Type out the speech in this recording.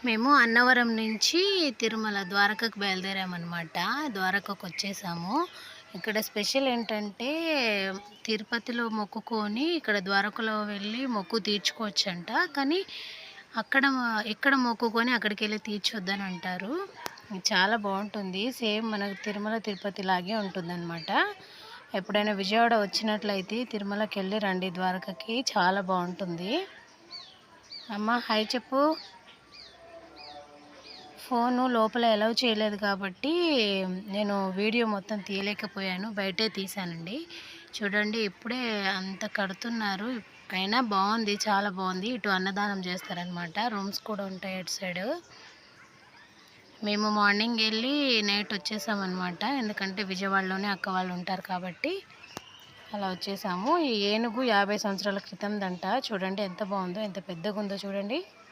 మేము అన్నవరం నుంచి తిరుమల ద్వారకకు బయలుదేరామన్నమాట. ద్వారకకొచ్చేసాము. ఇక్కడ స్పెషల్ ఏంటంటే, తిరుపతిలో మొక్కుకొని ఇక్కడ ద్వారకలో వెళ్ళి మొక్కు తీర్చుకోవచ్చంట. కానీ అక్కడ ఎక్కడ మొక్కుకొని అక్కడికెళ్ళి తీర్చొద్దని అంటారు. చాలా బావుంటుంది. సేమ్ మనకు తిరుమల, తిరుపతి లాగే ఉంటుందన్నమాట. ఎప్పుడైనా విజయవాడ వచ్చినట్లయితే తిరుమలకెళ్ళి రండి ద్వారకకి. చాలా బావుంటుంది. అమ్మ హాయ్ చెప్పు. ఫోను లోపల అలౌ చేయలేదు కాబట్టి నేను వీడియో మొత్తం తీయలేకపోయాను. బయటే తీశానండి. చూడండి ఇప్పుడే అంత కడుతున్నారు. అయినా బావుంది. చాలా బావుంది. ఇటు అన్నదానం చేస్తారనమాట. రూమ్స్ కూడా ఉంటాయి అటు సైడు. మేము మార్నింగ్ వెళ్ళి నైట్ వచ్చేసామన్నమాట. ఎందుకంటే విజయవాడలోనే అక్క వాళ్ళు ఉంటారు కాబట్టి అలా వచ్చేసాము. ఈ ఏనుగు 50 సంవత్సరాల క్రితందంట. చూడండి ఎంత బావుందో, ఎంత పెద్దగుందో చూడండి.